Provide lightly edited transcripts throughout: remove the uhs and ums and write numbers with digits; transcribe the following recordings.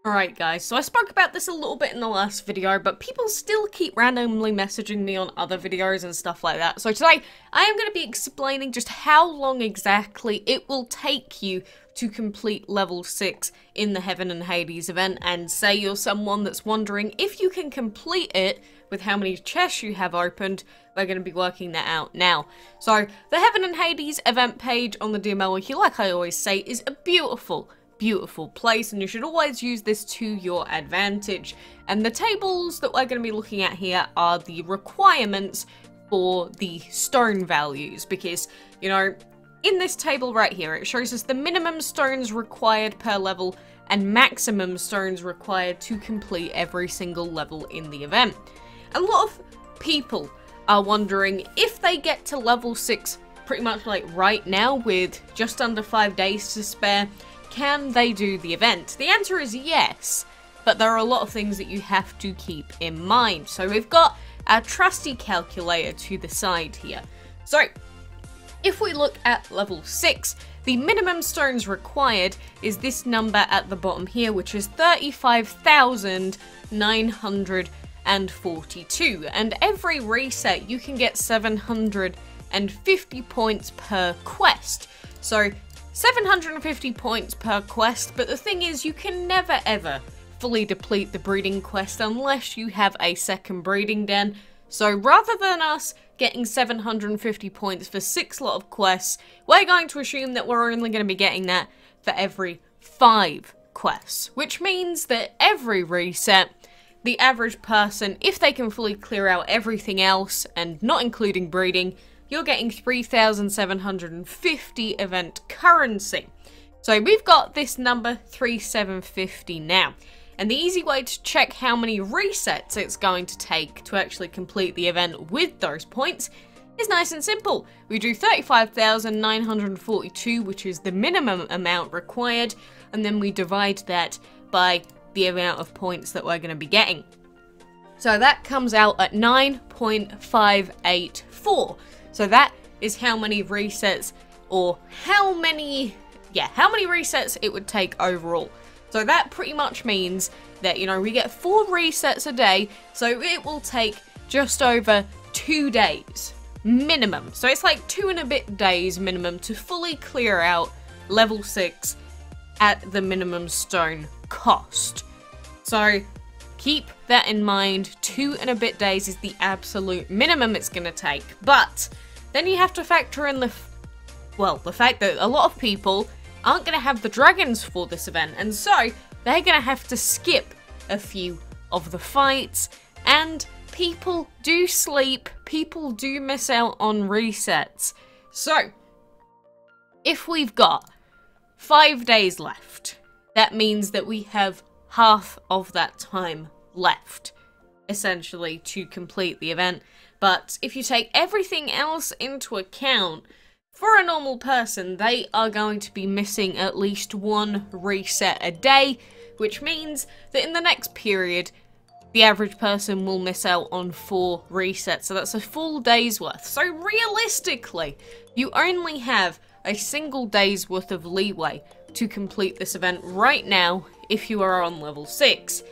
Alright guys, so I spoke about this a little bit in the last video, but people still keep randomly messaging me on other videos and stuff like that. So today, I am going to be explaining just how long exactly it will take you to complete level 6 in the Heaven and Hades event, and say you're someone that's wondering if you can complete it with how many chests you have opened. We're going to be working that out now. So, the Heaven and Hades event page on the DML wiki, like I always say, is a beautiful place, and you should always use this to your advantage. And the tables that we're going to be looking at here are the requirements for the stone values, because, you know, in this table right here, it shows us the minimum stones required per level and maximum stones required to complete every single level in the event. A lot of people are wondering if they get to level 6 pretty much like right now with just under 5 days to spare, can they do the event? The answer is yes, but there are a lot of things that you have to keep in mind. So we've got our trusty calculator to the side here. So if we look at level 6, the minimum stones required is this number at the bottom here, which is 35,942. And every reset you can get 750 points per quest. So 750 points per quest, but the thing is, you can never ever fully deplete the breeding quest unless you have a second breeding den. So rather than us getting 750 points for 6 lot of quests, we're going to assume that we're only going to be getting that for every 5 quests, which means that every reset, the average person, if they can fully clear out everything else and not including breeding, you're getting 3,750 event currency. So we've got this number 3,750 now. And the easy way to check how many resets it's going to take to actually complete the event with those points is nice and simple. We do 35,942, which is the minimum amount required, and then we divide that by the amount of points that we're going to be getting. So that comes out at 9.584. So that is how many resets, or how many resets it would take overall. So that pretty much means that, you know, we get 4 resets a day, so it will take just over 2 days minimum. So it's like 2 and a bit days minimum to fully clear out level 6 at the minimum stone cost. So keep that in mind. 2 and a bit days is the absolute minimum it's going to take. But then you have to factor in the fact that a lot of people aren't going to have the dragons for this event, and so they're going to have to skip a few of the fights, and people do sleep, people do miss out on resets. So if we've got 5 days left, that means that we have half of that time left, essentially, to complete the event. But if you take everything else into account, for a normal person, they are going to be missing at least 1 reset a day, which means that in the next period, the average person will miss out on 4 resets. So that's a full day's worth. So realistically, you only have a single day's worth of leeway to complete this event right now if you are on level 6,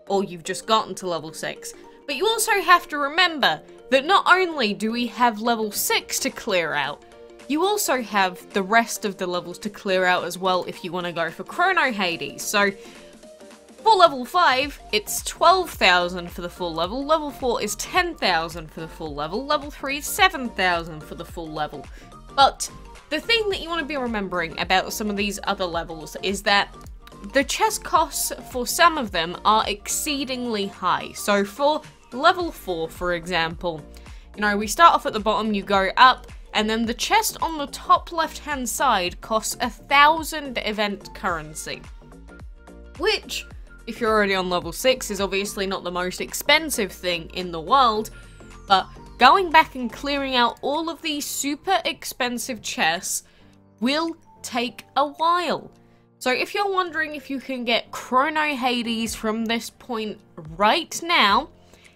or you've just gotten to level 6. But you also have to remember that not only do we have level 6 to clear out, you also have the rest of the levels to clear out as well if you want to go for Chrono Hades. So for level 5, it's 12,000 for the full level, level 4 is 10,000 for the full level, level 3 is 7,000 for the full level. But the thing that you want to be remembering about some of these other levels is that the chest costs for some of them are exceedingly high. So for level 4, for example, you know, we start off at the bottom, you go up, and then the chest on the top left-hand side costs 1,000 event currency. Which, if you're already on level 6, is obviously not the most expensive thing in the world, but going back and clearing out all of these super expensive chests will take a while. So if you're wondering if you can get Chrono Hades from this point right now,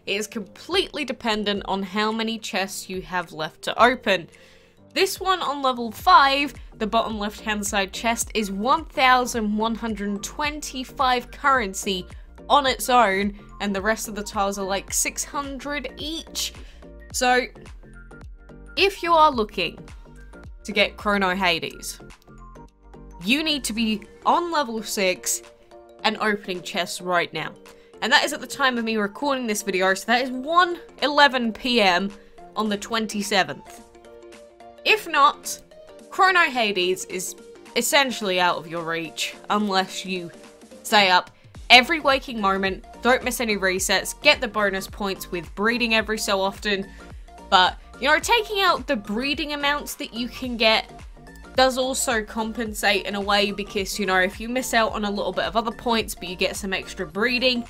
it is completely dependent on how many chests you have left to open. This one on level 5 the bottom left hand side chest is 1,125 currency on its own, and the rest of the tiles are like 600 each. So if you are looking to get Chrono Hades, you need to be on level 6 and opening chests right now. And that is at the time of me recording this video, so that is 1:11 PM on the 27th. If not, Chrono Hades is essentially out of your reach unless you stay up every waking moment, don't miss any resets, get the bonus points with breeding every so often. But, you know, taking out the breeding amounts that you can get does also compensate in a way, because, you know, if you miss out on a little bit of other points but you get some extra breeding,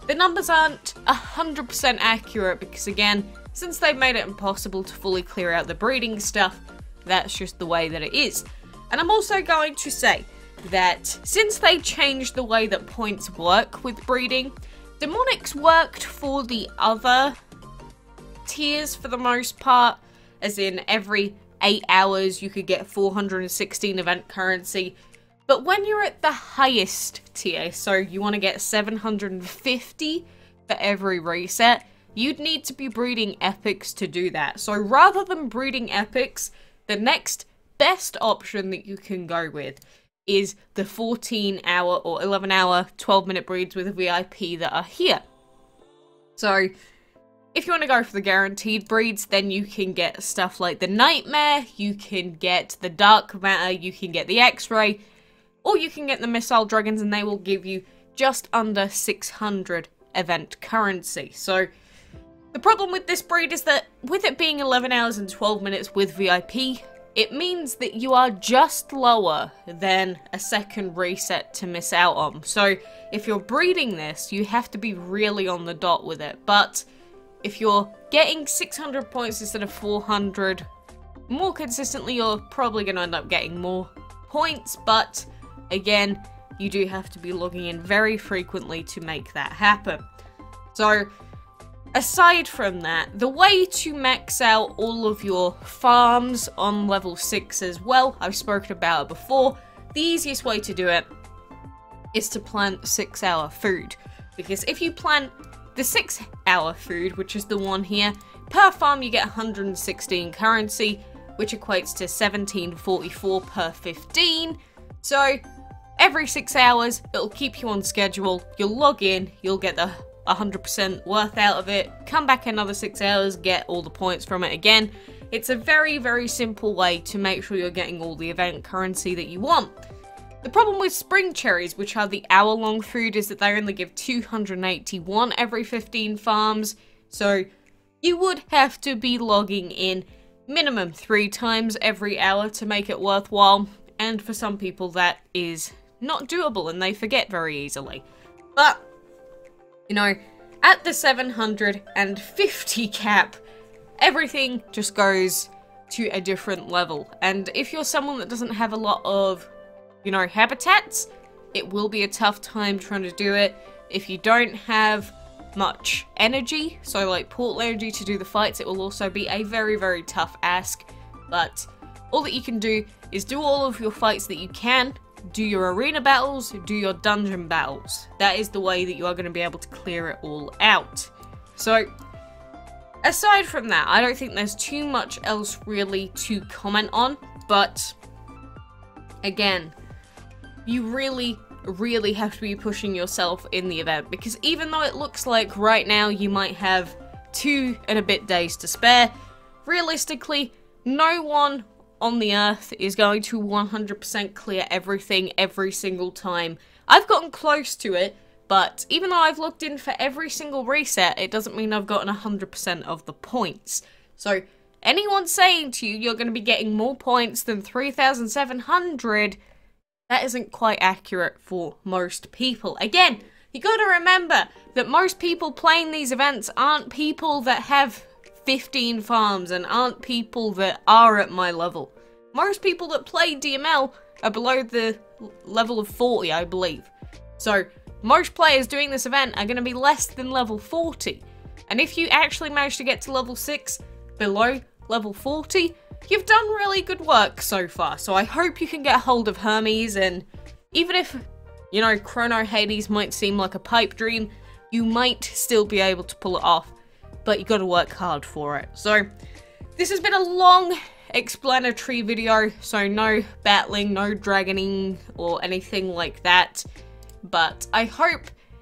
the numbers aren't 100% accurate, because again, since they've made it impossible to fully clear out the breeding stuff, that's just the way that it is. And I'm also going to say that since they changed the way that points work with breeding, demonics worked for the other tiers for the most part, as in every 8 hours you could get 416 event currency. But when you're at the highest tier, so you want to get 750 for every reset, you'd need to be breeding epics to do that. So rather than breeding epics, the next best option that you can go with is the 14-hour or 11-hour 12-minute breeds with a VIP that are here. So if you want to go for the guaranteed breeds, then you can get stuff like the Nightmare, you can get the Dark Matter, you can get the X-Ray, or you can get the Missile Dragons, and they will give you just under 600 event currency. So the problem with this breed is that with it being 11 hours and 12 minutes with VIP, it means that you are just lower than a second reset to miss out on. So if you're breeding this, you have to be really on the dot with it. But if you're getting 600 points instead of 400 more consistently, you're probably going to end up getting more points. But again, you do have to be logging in very frequently to make that happen. So aside from that, the way to max out all of your farms on level 6 as well, I've spoken about it before, the easiest way to do it is to plant 6-hour food. Because if you plant the 6-hour food, which is the one here, per farm you get 116 currency, which equates to 1744 per 15. So every 6 hours, it'll keep you on schedule, you'll log in, you'll get the 100% worth out of it, come back another 6 hours, get all the points from it again. It's a very, very simple way to make sure you're getting all the event currency that you want. The problem with spring cherries, which are the hour-long food, is that they only give 281 every 15 farms, so you would have to be logging in minimum 3 times every hour to make it worthwhile, and for some people that is not doable and they forget very easily. But, you know, at the 750 cap, everything just goes to a different level. And if you're someone that doesn't have a lot of, you know, habitats, it will be a tough time trying to do it. If you don't have much energy, so like portal energy to do the fights, it will also be a very, very tough ask. But all that you can do is do all of your fights that you can, do your arena battles, do your dungeon battles. That is the way that you are going to be able to clear it all out. So aside from that, I don't think there's too much else really to comment on, but again, you really have to be pushing yourself in the event, because even though it looks like right now you might have 2 and a bit days to spare, realistically, no one on the earth is going to 100% clear everything every single time. I've gotten close to it, but even though I've looked in for every single reset, it doesn't mean I've gotten 100% of the points. So anyone saying to you you're going to be getting more points than 3,700, that isn't quite accurate for most people. Again, you got to remember that most people playing these events aren't people that have 15 farms and aren't people that are at my level. Most people that play DML are below the level of 40, I believe. So most players doing this event are going to be less than level 40. And if you actually manage to get to level 6 below level 40, you've done really good work so far. So I hope you can get hold of Hermes, and even if, you know, Chrono Hades might seem like a pipe dream, you might still be able to pull it off, but you gotta work hard for it. So this has been a long explanatory video, so no battling, no dragoning or anything like that, but I hope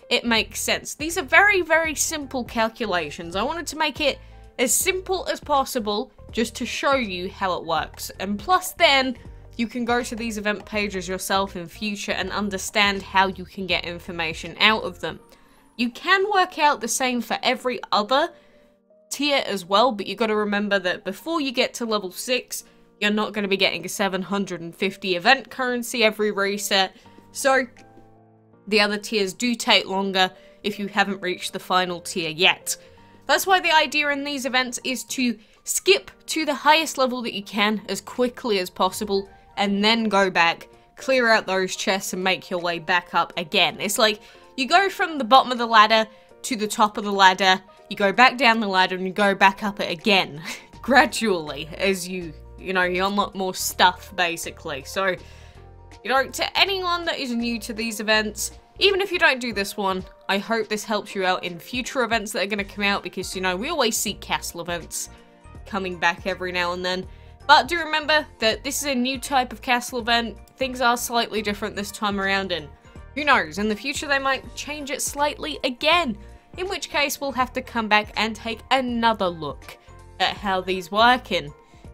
it makes sense. These are very, very simple calculations. I wanted to make it as simple as possible just to show you how it works, and plus then you can go to these event pages yourself in future and understand how you can get information out of them. You can work out the same for every other tier as well, but you got to remember that before you get to level 6, you're not going to be getting a 750 event currency every reset, so the other tiers do take longer if you haven't reached the final tier yet. That's why the idea in these events is to skip to the highest level that you can as quickly as possible, and then go back, clear out those chests, and make your way back up again. It's like you go from the bottom of the ladder to the top of the ladder, you go back down the ladder, and you go back up it again, gradually, as you unlock more stuff, basically. So, you know, to anyone that is new to these events, even if you don't do this one, I hope this helps you out in future events that are going to come out, because, you know, we always see castle events coming back every now and then. But do remember that this is a new type of castle event. Things are slightly different this time around, and who knows, in the future they might change it slightly again, in which case we'll have to come back and take another look at how these work. And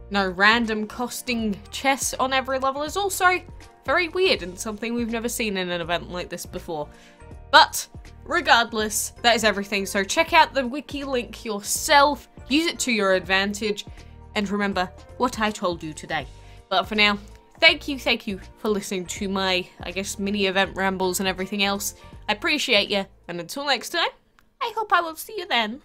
no random costing chests on every level is also very weird and something we've never seen in an event like this before. But regardless, that is everything, so check out the wiki link yourself, use it to your advantage, and remember what I told you today. But for now, thank you for listening to my, I guess, mini event rambles and everything else. I appreciate you, and until next time, I hope I will see you then.